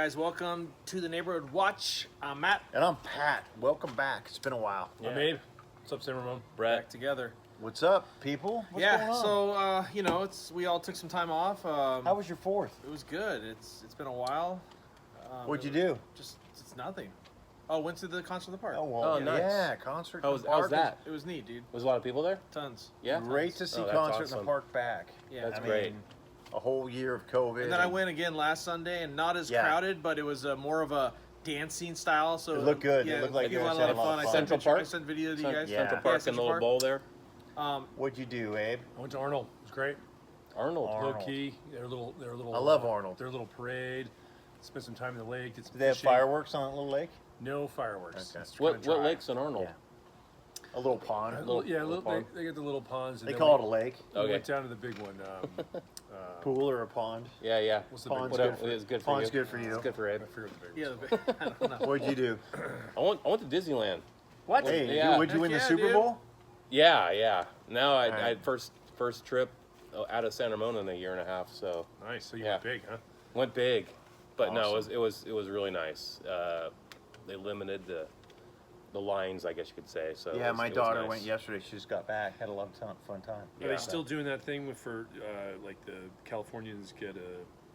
guys, welcome to the Neighborhood Watch. I'm Matt. And I'm Pat. Welcome back. It's been a while. Yeah. I'm Abe. What's up, Sam Ramon? Brett. Back together. What's up, people? What's going on? So we all took some time off. How was your 4th? It was good. It's been a while. What'd you do? It's nothing. Oh, went to the concert in the park. Oh, well, Oh, nice. Yeah, concert. How in was, the park. how's that? It was neat, dude. Was a lot of people there? Tons. Yeah. Great to see Oh, that's concert in awesome. the park back. Yeah, That's great. A whole year of COVID. And then I went again last Sunday, and not as crowded, but it was more of a dancing style. So it looked good. Yeah, it looked like you you guys guys had had a lot of fun. Central Park? I sent video to you guys. Yeah. Central Park and the Central little Park. bowl there. What'd you do, Abe? I went to Arnold. It was great. Arnold. Arnold. Low key. Their little. I love Arnold. Their little parade. Spent some time in the lake. Did some Did they have fishing. fireworks on that little lake? No fireworks. Okay. It's What kinda dry. lake's in Arnold? Yeah. A little pond. Little pond? they get the little ponds. And They then call it we- a lake. We Okay. went down to the big one. Pool or a pond. Yeah, yeah. What's the big Pond's one? good for, It's good for pond's you. good for you. It's good for Abe. I forget what the big Yeah, one. the big, I don't know. What'd you do? I went to Disneyland. What? Hey, Yeah. would you win the Heck yeah, Super dude. Bowl? Yeah. Now I Alright. first trip out of Santa Ramona in a year and a half, so Nice. So you Yeah. went big, huh? went big. But no, Awesome. it was really nice. They limited the lines, I guess you could say. So Yeah, my daughter nice. went yesterday. She just got back. Had a lot of fun time. Are Yeah. they still doing that thing for like the Californians get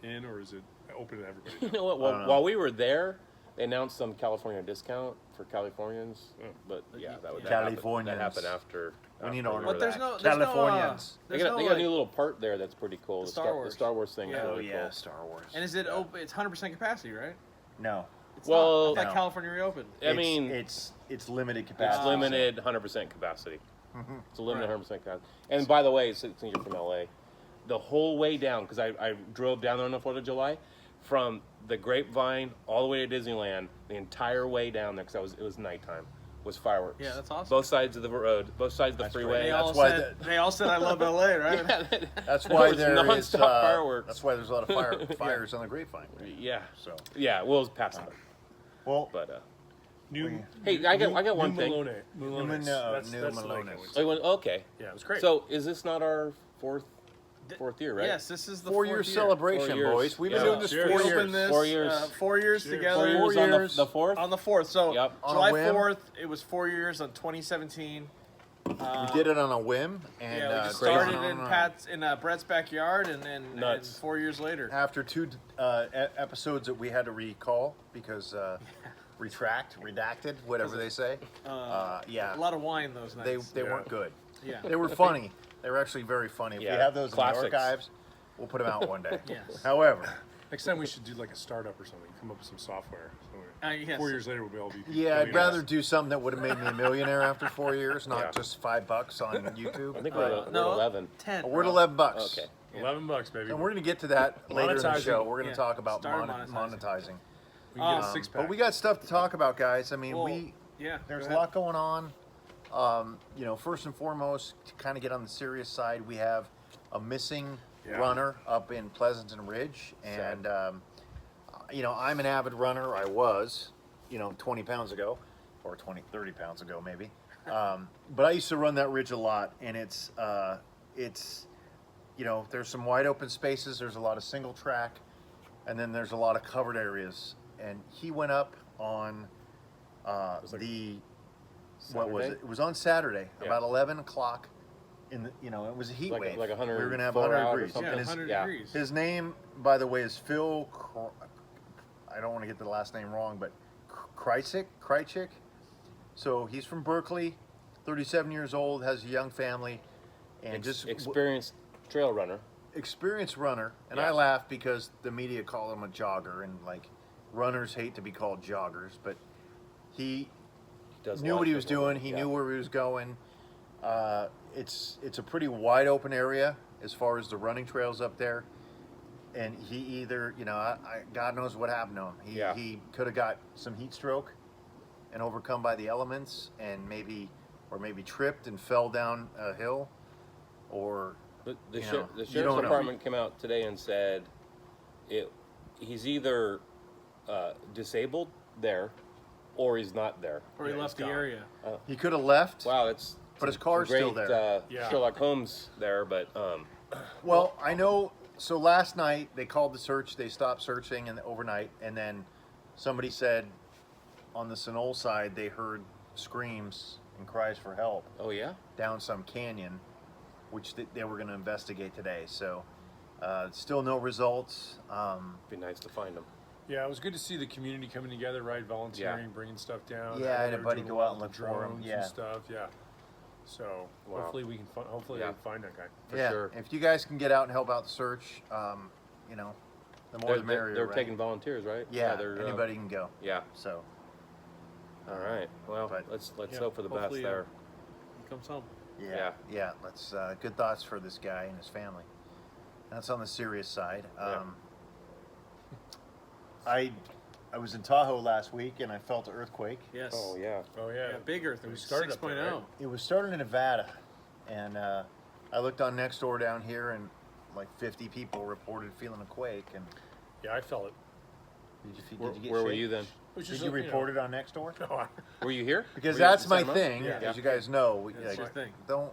in, or is it open to everybody? You know what? I don't know. While we were there, they announced some California discount for Californians. Oh. But yeah, that would Californians. that happened after. We need after to we order were But there's there. no Californians. They There's got, no, they got a like- new little part there that's pretty cool. The The Star Wars. The Star Wars thing. Yeah. is Oh really yeah, cool. Star Wars. And is it open? It's 100% capacity, right? No. It's Well- not. I thought No. California reopened. I mean, it's limited capacity. it's limited 100% capacity. Mhm. It's a limited Right. 100% capacity. And by the way, since you're from LA, the whole way down, because I drove down there on the 4th of July, from the Grapevine all the way to Disneyland, the entire way down there, because it was nighttime, was fireworks. Yeah, that's awesome. Both sides of the road, both sides of the That's freeway. great. They That's all why said they all said I love LA, right? That's There why was there is nonstop fireworks. That's why there's a lot of fires on the Grapevine. yeah. So, Yeah, well, it was past that. well, But, New. Hey, I got one thing. Malone. Malone's. New That's the lake I Malone's. went oh, to. you went- okay. Yeah, it was great. So is this not our fourth year, right? Yes, this is the 4-year fourth celebration, 4 years. boys. We've been Yeah. doing this Cheers. 4 We years. opened this 4 years. 4 years Cheers. together. 4 years 4 on years. the 4th? On the 4th. So Yep. On a July whim. 4th, it was 4 years on 2017. We did it on a whim, and Yeah, we just crazy. started in Brett's backyard, and Nuts. 4 years later. After 2 episodes that we had to recall because redacted, whatever they say. Yeah, A lot of wine those they nights. weren't good. Yeah. They were funny. They were actually very funny. If Yeah, we have those classics. in the archives, we'll put them out one day. Yes. However, Next time we should do like a startup or something. Come up with some software. So Yes. 4 years later, we'll be all be. yeah, I'd millionaires. rather do something that would have made me a millionaire after 4 years, not Yeah. just $5 on YouTube. I think we're at No, 11. 10. We're at bro. $11. Okay. $11, baby. And we're going to get to that later in the Monetizing. show. We're going to Yeah. talk about Start monetizing. We can get a six pack. But we got stuff to talk about, guys. I mean, Well, yeah. there's go a lot going on. First and foremost, to kind of get on the serious side, we have a missing Yeah. runner up in Pleasanton Ridge. And, I'm an avid runner. I was, 20 pounds ago, or 30 pounds ago, maybe. But I used to run that ridge a lot, and it's there's some wide open spaces. There's a lot of single track, and then there's a lot of covered areas. And he went up on what was it? Saturday? It was on Saturday, Yeah. about 11 o'clock. It was a heat Like- wave. like 100 we were gonna have 4 100 out or degrees. something. Yeah, And his, 100 yeah. degrees. his name, by the way, is Phil. I don't want to get the last name wrong, but Krychik. So he's from Berkeley, 37 years old, has a young family, and just experienced trail runner. experienced runner. And Yeah. I laugh because the media call him a jogger, and like runners hate to be called joggers, but he Does a knew lot what he of was football. doing. He Yeah. knew where he was going. It's a pretty wide open area as far as the running trails up there. And he either, God knows what happened to him. Yeah. He could have got some heat stroke and overcome by the elements, and maybe tripped and fell down a hill, or The You sheriff's don't know. department came out today and said he's either disabled there or he's not there. Or he Yeah, left he's the gone. area. he could have left. Wow, that's But his some car's great, still there. Yeah. Sherlock Holmes there, but Well, I know so last night they called the search. They stopped searching and overnight, and then somebody said on the Sonol side they heard screams and cries for help Oh yeah. down some canyon, which they were going to investigate today. So still no results. Be nice to find them. Yeah, it was good to see the community coming together, right? Volunteering, bringing stuff down. Yeah, I had a They were buddy doing go lot out and with look for 'em, drones yeah. and stuff. Yeah. So Wow. hopefully we can hopefully Yeah. they find that guy. For yeah, sure. if you guys can get out and help out the search, you know, the more the merrier. They're right? taking volunteers, right? Yeah, they're anybody can go. yeah. So. All right. Well, But- let's Yeah, hope for the best hopefully, there. He comes home. Yeah. Let's good thoughts for this guy and his family. That's on the serious side. Yeah. I was in Tahoe last week and I felt an earthquake. Yes. Oh yeah. Oh yeah. Yeah, big earthquake. We started up there, 6.0. right? It was started in Nevada, and I looked on Nextdoor down here, and like 50 people reported feeling a quake. And Yeah, I felt it. did you get Where were shaken? you then? Which Did is, you report it on Nextdoor? No, Were you here? Because Were you that's in my Santa Monica? thing, Yeah. as you guys know. That's your thing. Don't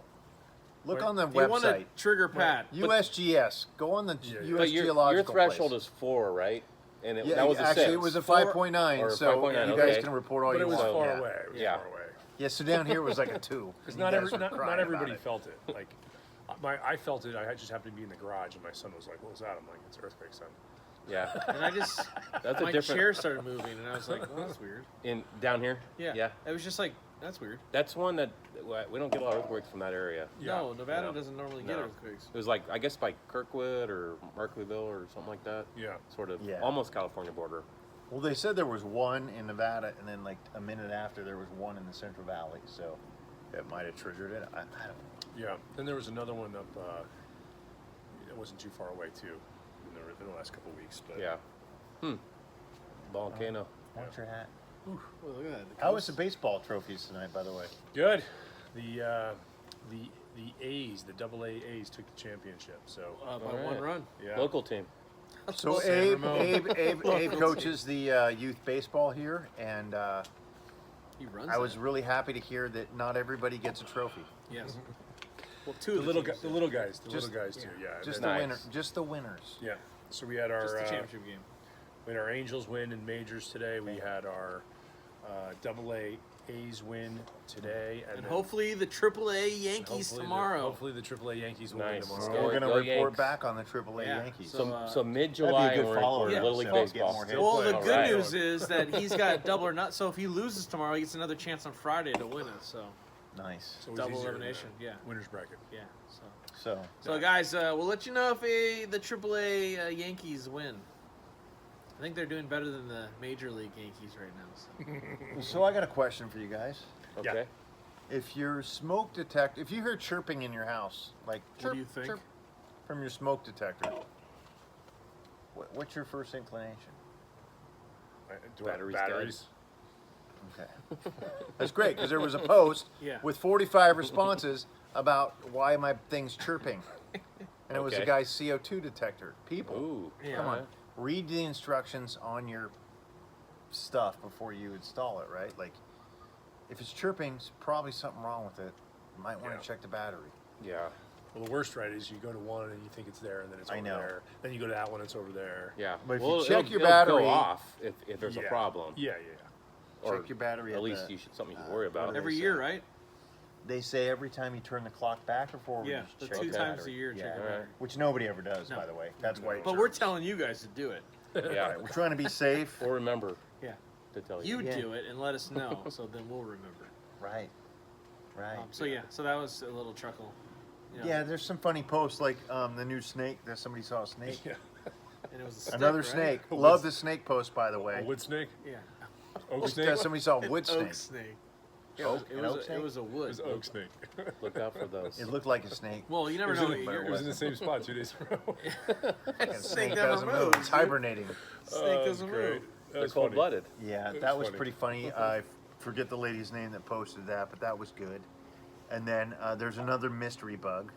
look on the If you want to website. trigger Pat, USGS. Go on the Yeah, yeah. U.S. But your Geological threshold place. is 4, right? And Yeah, that was a actually 6. it was a 4 5.9, or so 5.9, you guys okay. can report all but you it was want. far yeah. away. It was Yeah. far away. Yeah, so down here it was like a 2. Because You not guys were not crying everybody about it. felt it. Like, I felt it. I just happened to be in the garage, and my son was like, "What was that?" I'm like, "It's an earthquake, son." Yeah. and I just That's a my different chair started moving, and I was like, well, that's weird. in down here. Yeah. Yeah. It was just like, that's weird. That's one that we don't get a lot of earthquakes from that area. Yeah. No, Nevada No. doesn't normally get No. earthquakes. It was like I guess by Kirkwood or Markleeville or something like that. Yeah. Sort of Yeah. almost California border. Well, they said there was one in Nevada, and then like a minute after there was one in the Central Valley, so it might have triggered it. I don't know. Yeah. Then there was another one up. It wasn't too far away too, in the last couple of weeks. But Yeah. Volcano. Watch your hat. Oh, look at that. How was the baseball trophies tonight, by the way? good. The A's, the AA A's took the championship. So by All one right. run. yeah. Local team. So San Abe Ramon. coaches the youth baseball here, and He runs. I was that. really happy to hear that not everybody gets a trophy. Yes. Well, two The of little teams guys, the did. little guys, the Just- little guys too. Yeah. Just and the Nice. winner, just the winners. yeah. So we had our Just the championship game. we had our Angels win in majors today. We had our AA A's win today, And then hopefully the AAA Yankees hopefully tomorrow. hopefully the AAA Yankees will win Nice. tomorrow. So Go- we're going to go report Yanks. back on the AAA Yeah, Yankees. so, So mid-July good we're follow-up. Little League Yeah. baseball. Get more hits. Well, the All good right. news is that he's got double or not. So if he loses tomorrow, he gets another chance on Friday to win it. So Nice. So it's double easier than elimination, the yeah. Winners bracket. yeah. So Guys, we'll let you know if the AAA Yankees win. I think they're doing better than the Major League Yankees right now. So. I got a question for you guys. Okay. If your smoke detector, if you hear chirping in your house, like What chirp, do you think? chirp from your smoke detector, what's your first inclination? Do I have Batteries batteries? Okay. That's great because there was a post Yeah. with 45 responses about why my thing's chirping. And it was a Okay. guy's CO2 detector. People, Ooh. Yeah. come on. Alright. Read the instructions on your stuff before you install it, right? Like, if it's chirping, it's probably something wrong with it. You might want Yeah. to check the battery. Yeah. Well, the worst, right, is you go to one and you think it's there, and then it's I over know. there. Then you go to that one, it's over there. Yeah. But if you Well, check it'll- your it'll battery- go off if there's a Yeah. problem. Yeah. Or Check your battery At at least the- you should something you should worry about. what do Every they year, say? right? They say every time you turn the clock back or forward, Yeah, you the check 2 the times battery. a year. Yeah. Check your Alright. battery. Which nobody ever does, No. by the way. That's why. it But we're chirps. telling you guys to do it. Yeah. We're trying to be safe. Or remember Yeah. to tell you. You Yeah. do it and let us know, so then we'll remember. Right. Right. So that was a little chuckle. You know, Yeah, there's some funny posts like the new snake. That somebody saw a snake. Yeah. And it was a stick, Another right? snake. A Love wood- the snake post, by the A way. wood snake? Yeah. Oak Just, snake? somebody saw a An wood snake. Oak snake. Yeah, Oak- it an was oak a, snake? it was a It wood. was oak snake. Look out for those. It looked like a snake. Well, you never It was know. in- what but you're- It was in the same spot 2 days in a row. And snake snake never doesn't move. moves, It's dude. hibernating. Snake That was doesn't great. move. That They're was funny. cold-blooded. Yeah, It that was was funny. pretty funny. I forget the lady's name that posted that, but that was good. And then there's another mystery bug.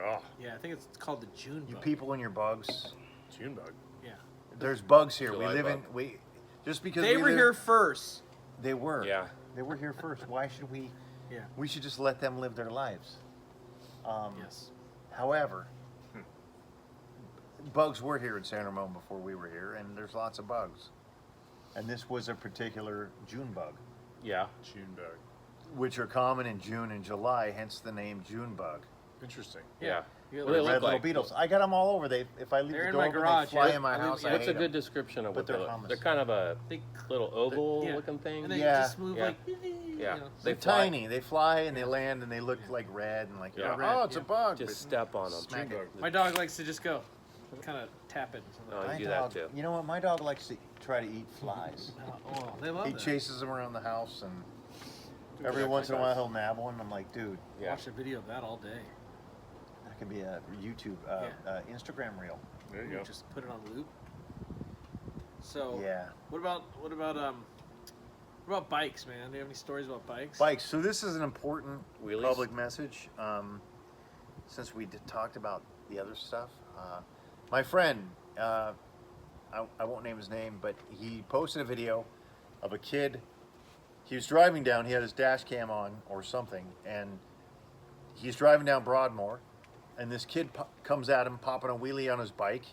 Oh, Yeah, I think it's called the June You bug. people and your bugs. June bug. Yeah. There's bugs here. July we live bug. in just because They we were live- here first. They were. Yeah. They were here first. Why should we? Yeah. We should just let them live their lives. Yes. However, bugs were here in San Ramon before we were here, and there's lots of bugs. And this was a particular June bug, Yeah. June bug. which are common in June and July, hence the name June bug. Interesting. Yeah. You What do they Red look little like? beetles. I got them all over. If I leave They're the in door my open, garage, they fly yeah. in my I mean, house. yeah. I What's hate a good 'em. description of But what they're they look? hummus. They're kind of a They- little oval yeah. looking thing. And they Yeah. just move Yeah. like. Yeah. You know. They They're fly. tiny. They fly and they land and they look like red and like Yeah. oh, it's a Yeah. bug. Just but step on them. smack June it. bug. My dog likes to just go, kind of tap it. Oh, My you do that dog- too. You know what? My dog likes to try to eat flies. Oh, they love He that. chases them around the house, and Dude, every that once in a kind while of- he'll nab one. I'm like, dude, Yeah. Watch a video of that all day. that could be a YouTube, Instagram reel. There you go. Just put it on loop. So Yeah. what about bikes, man? Do you have any stories about bikes? Bikes. So this is an important Wheelies? public message. Since we talked about the other stuff, my friend, I won't name his name, but he posted a video of a kid. He was driving down. He had his dash cam on or something, and he's driving down Broadmoor, and this kid comes at him, popping a wheelie on his bike,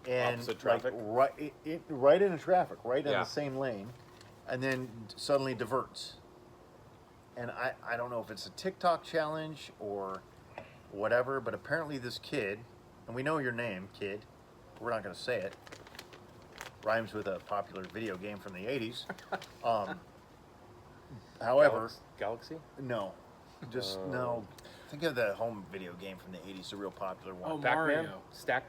and Opposite traffic? like, right into traffic, right in Yeah. the same lane, and then suddenly diverts. And I don't know if it's a TikTok challenge or whatever, but apparently this kid, and we know your name, kid, we're not going to say it, rhymes with a popular video game from the 80s. However, Galaxy? no, just no. Think of the home video game from the 80s, the real popular one. Oh, Pac-Man? Mario. Stack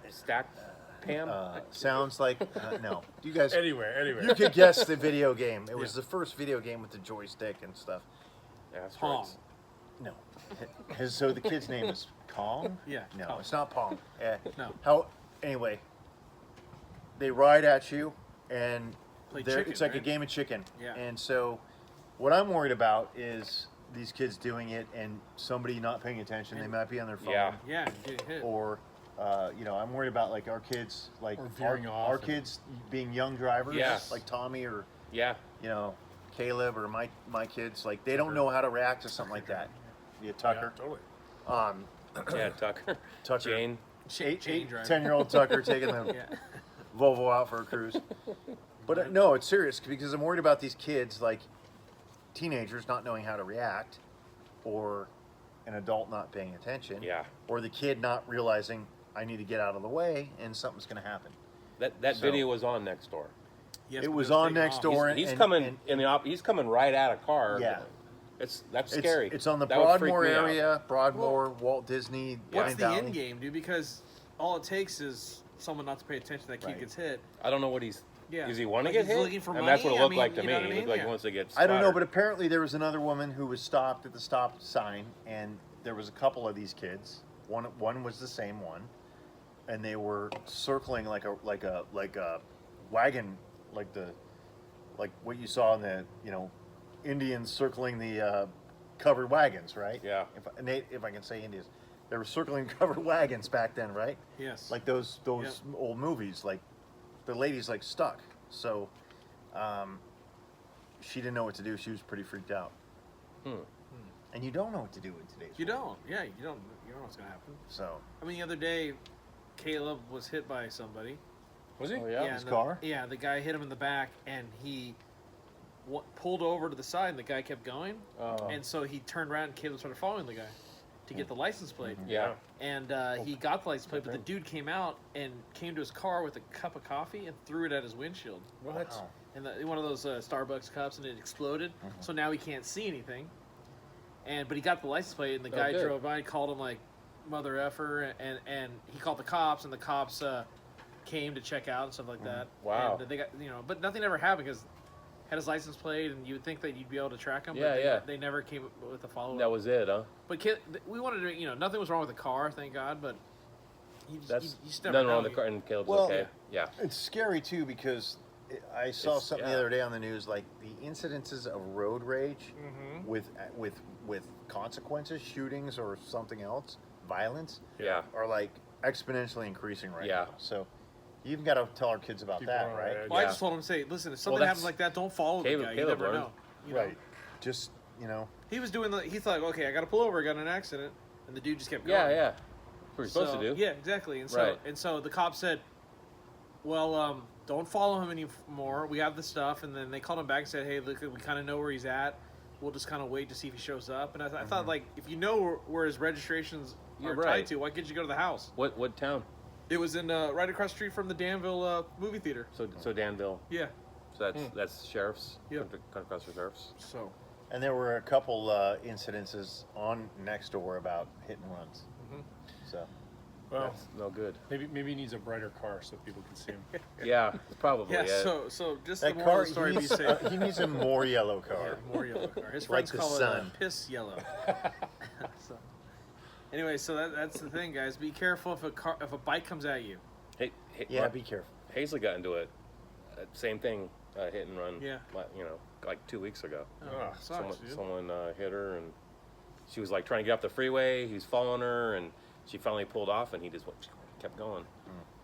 Pam? Sounds like, no. You guys, Anyway. you could guess the video game. It was the first video game with the joystick and stuff. Pong. Asteroids. No. So the kid's name is Kong? Yeah, No, Kong. it's not Pong. No. Anyway, they ride at you, and Play they're- chicken, it's like a right? game of chicken. Yeah. And so what I'm worried about is these kids doing it and somebody not paying attention. They might be on their phone. Yeah. Yeah, getting hit. Or, I'm worried about like our kids, like Or our, veering off our and- kids being young drivers, Yes. like Tommy or Yeah. Caleb or my kids. Like they don't know how to react to something like that. Yeah, Tucker. Yeah, totally. Yeah, Tucker. Tucker. Jane. Chain driver. 10-year-old Tucker taking the Yeah. Volvo out for a cruise. But no, it's serious because I'm worried about these kids, like teenagers not knowing how to react, or an adult not paying attention, Yeah. or the kid not realizing I need to get out of the way and something's going to happen. That So- video was on Nextdoor. Yes, It but was they're on taking off. Nextdoor. He's and- coming and- in the he's coming right at a car. Yeah. That's It's, scary. it's on the That would freak Broadmoor me out. area, Broadmoor, Walt Disney. What's Pine the Valley. end game, dude? Because all it takes is someone not to pay attention. That kid Right. gets hit. I don't know what he's. Yeah. Does he want to Like get he's hit? looking for and that's what it money? looked I like mean, to you me. know what I It mean? looked like Yeah. he wants to get. I don't know, splattered. but apparently there was another woman who was stopped at the stop sign, and there was a couple of these kids. One was the same one, and they were circling like a wagon, like what you saw in the Indians circling the covered wagons, right? Yeah. If I can say Indians, they were circling covered wagons back then, right? Yes. Like those old movies. Like the lady's like stuck, so she didn't know what to do. She was pretty freaked out. And you don't know what to do in today's You world. don't. Yeah, you don't know what's gonna happen. So I mean, the other day, Caleb was hit by somebody. Was he? Oh, yeah? his and car? Yeah, the guy hit him in the back, and he pulled over to the side, and the guy kept going. Oh. And so he turned around, and Caleb started following the guy to get the license plate. Yeah. And he got the license plate, but the dude came out and came to his car with a cup of coffee and threw it at his windshield. What? Wow. And one of those Starbucks cups, and it exploded. So now he can't see anything. But he got the license plate, and the guy good. drove by and called him like mother effer, and he called the cops, and the cops came to check out and stuff like that. Wow. And they got but nothing ever happened because had his license plate, and you would think that you'd be able to track him. Yeah, but yeah. They never came with a follow up. That was it, huh? But we wanted to, nothing was wrong with the car, thank God. But you That's just never nothing know. wrong with the car, and Caleb's Well, okay. Yeah. it's scary too because I saw It's- something yeah. the other day on the news, like the incidences of road rage with consequences, shootings or something else, violence, Yeah. are like exponentially increasing right Yeah. now. So you even got to tell our kids about Keep that, an eye right? on it. Well, I Yeah. just told him to say, listen, if something that's- happens like that, don't follow Caleb- the guy. Caleb You never learned. know. You know? Right. Just He was doing he thought, okay, I got to pull over, I got in an accident, and the dude just kept going. Yeah, yeah. what you're supposed to do. Yeah, exactly. And so Right. and so the cop said, "Well, don't follow him anymore. We have the stuff." And then they called him back and said, "Hey, look, we kind of know where he's at. We'll just kind of wait to see if he shows up." And I thought, like, if you know where his registrations Yeah, are right. tied to, why can't you go to the house? What town? It was in right across the street from the Danville movie theater. So Danville. Yeah. So that's sheriff's. Yep. Across the sheriff's. So. And there were a couple incidences on Nextdoor about hit and runs. So Well, That's no good. maybe he needs a brighter car so people can see him. Yeah, probably. Yeah. Yeah. So just that the moral car, of the story: he be needs, safe. he needs a more yellow Yeah, car. more yellow car. His Like friends the call sun. it piss yellow. So, anyway, so that's the thing, guys. Be careful if a bike comes at you. Hey, Yeah, be careful. Hazley got into it. Same thing, hit and run. Yeah. Like 2 weeks ago. Oh, sucks, dude. Someone hit her, and she was like trying to get off the freeway. He was following her, and she finally pulled off, and he just kept going.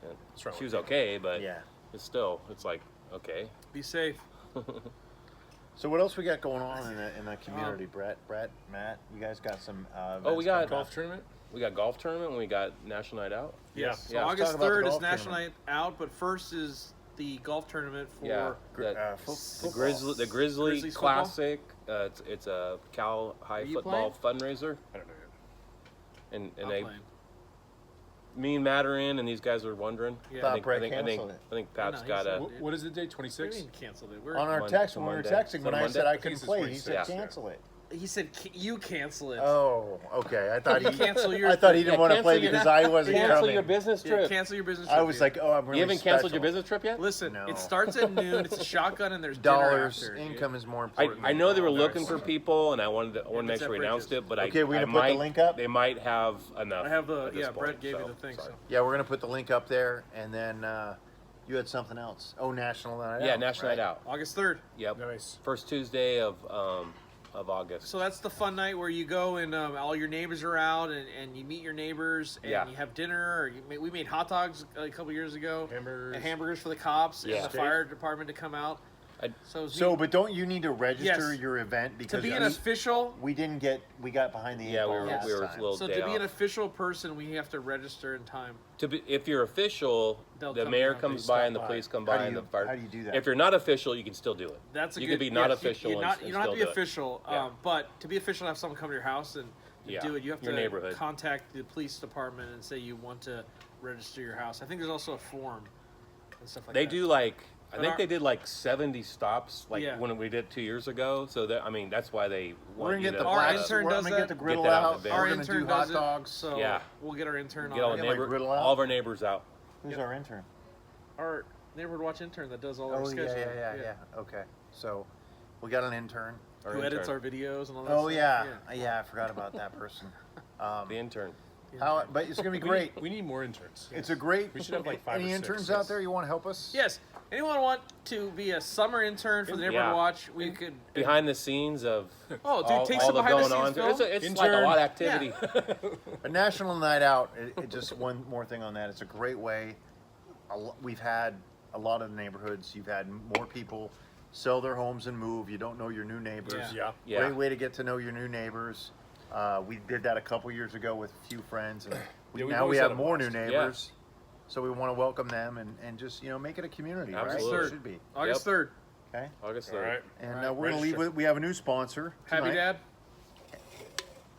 And What's wrong she with was okay, but Yeah. it's like okay. Be safe. So what else we got going on in the community, Brett, Matt? You guys got some Oh, we got events coming Golf up? tournament? We got golf tournament. And we got National Night Out. Yeah. So Yeah, let's August talk about the 3rd is golf National Night tournament. Out, but first is the golf tournament for Yeah, Gri- that- football. the Grizzly Grizzlies football? Classic. It's a Cal High Are you football fundraiser, I don't know yet. and I'm they playing. me and Matt are in, and these guys are wondering. Yeah. Thought I think, Brett I think, canceled it. I think I know, Pat's he got said- a. What is the date? What do 26? you mean canceled it? We're, On our Monday- text, when we were Monday. texting, Is when that I said I Monday? couldn't This is play, he 26, said yeah. cancel it. he said you cancel it. Oh, okay. I thought he Cancel your- I thought he didn't Yeah, want to cancel play your- because I wasn't Cancel coming. your business Yeah, trip. cancel your business. I trip, was dude. like, oh, I'm really You haven't canceled your special. business trip yet? Listen, No. it starts at noon. It's a shotgun, and there's dinner Dollars, after, dude. income is more I, important. I know they were Very looking for smart. people, and I wanted to it's make at sure we announced Bridges. it. But Okay, we're I gonna put the might, link up? They might have enough. I have the at this point, Brett gave so, you the thing. sorry. So. Yeah, we're gonna put the link up there, and then you had something else. Oh, National Night Out. Yeah, National right? Night Out. August 3rd. Yep. Nice. First Tuesday of August. So that's the fun night where you go and all your neighbors are out and you meet your neighbors and Yeah. you have dinner. Or we made hot dogs a couple years ago. Hamburgers. And hamburgers for the cops Yeah. and the Steak. fire department to come out. I- So, it was So, neat. but don't you need to register Yes. your event to because be an official, we got behind the eight Yeah, we ball were, last we were a time. little so day to be an off. official person, we have to register in time. If you're official, They'll the come mayor down. comes They by stop and the by. police come How by do and you- the fire. how do you do that? If you're not official, you can still do it. That's a You good. could be not yes, official You, and- you and don't have to still be do it. official, Yeah. but to be official, have someone come to your house and Yeah. do it. You have Your to neighborhood. contact the police department and say you want to register your house. I think there's also a form and stuff like They that. do like I But think our- they did like 70 stops like Yeah. when we did 2 years ago. So that that's why they We're want gonna you get to the Our blacks. intern We're does gonna get that. the Get griddle that out in out. advance. Our We're gonna intern do does hot it, dogs. so Yeah. we'll get our intern get all on. the Get my neighbor, griddle out. all of our neighbors out. Who's our intern? Our neighborhood watch intern that does all our Oh yeah, scheduling. yeah. Okay, so we got an intern. Our Who edits our intern. videos and all that Oh stuff. yeah, I forgot about that person. The intern. But it's gonna be great. We need more interns. It's a great. We should have like 5 Any or 6. interns out there? You want to help us? Yes. Anyone want to be a summer intern for the neighborhood Yeah. watch? We could. Behind the scenes of Oh, dude, all, take all some the behind the going scenes on. film. It's like a lot of activity. A national night out. Just one more thing on that. It's a great way. We've had a lot of neighborhoods. You've had more people sell their homes and move. You don't know your new neighbors. Yeah. Yeah. Yeah. Great way to get to know your new neighbors. We did that a couple years ago with a few friends, and Yeah, we've now we always had have a more new blast. neighbors. So we want to welcome them and just make it a community, Absolutely. right? It should be. August Yep. 3rd. Okay. August All 3rd. right. And Right. we're gonna leave Register. with. We have a new sponsor. Happy tonight. Dad.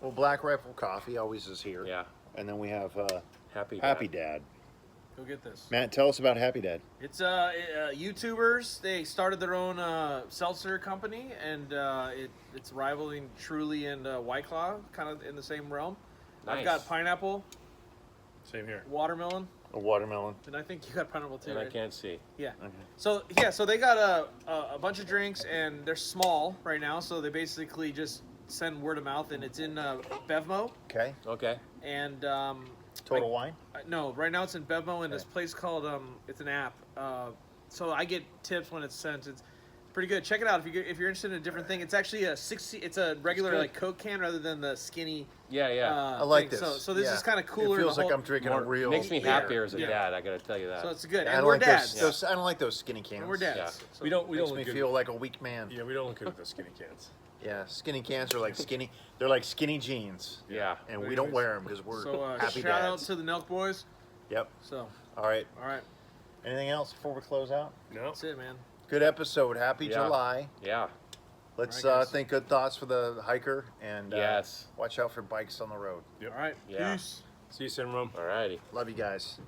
Well, Black Rifle Coffee always is here. Yeah. And then we have Happy. Happy Dad. Go get this. Matt, tell us about Happy Dad. It's YouTubers. They started their own seltzer company, and it's rivaling Truly and White Claw, kind of in the same realm. I've Nice. got pineapple, Same here. watermelon, A watermelon. and I think you got pineapple too. And I right? can't see. Yeah. Okay. So they got a bunch of drinks, and they're small right now. So they basically just send word of mouth, and it's in Bevmo, Okay. Okay. and Total Wine. no, right now it's in Bevmo in this Okay. place called it's an app. So I get tips when it's sent. pretty good. Check it out if you're interested in a different thing. It's actually a 60. It's a regular good. like Coke can rather than the skinny. Yeah, yeah. I like thing. this. So this Yeah. is kind of cooler. It feels the like whole- I'm drinking More, a real. makes me Yeah. happier as a Yeah. dad. I gotta tell you that. So it's good. I And don't we're like dads. those. I don't like those skinny cans. And we're dads. Yeah. So- We don't Makes look me good. feel like a weak man. Yeah, we don't look good with those skinny cans. Yeah, skinny cans are like skinny. They're like skinny jeans. Yeah. And we don't wear them because we're So happy shout out dads. to the Nelk boys. Yep. So All right. all right, Anything else before we close out? No. that's it, man. Good episode. Happy Yeah. July. Yeah. Let's All right, guys. think good thoughts for the hiker and Yes. watch out for bikes on the road. Yep. All right, Yeah. peace. See you, Simram. Alrighty. Love you guys.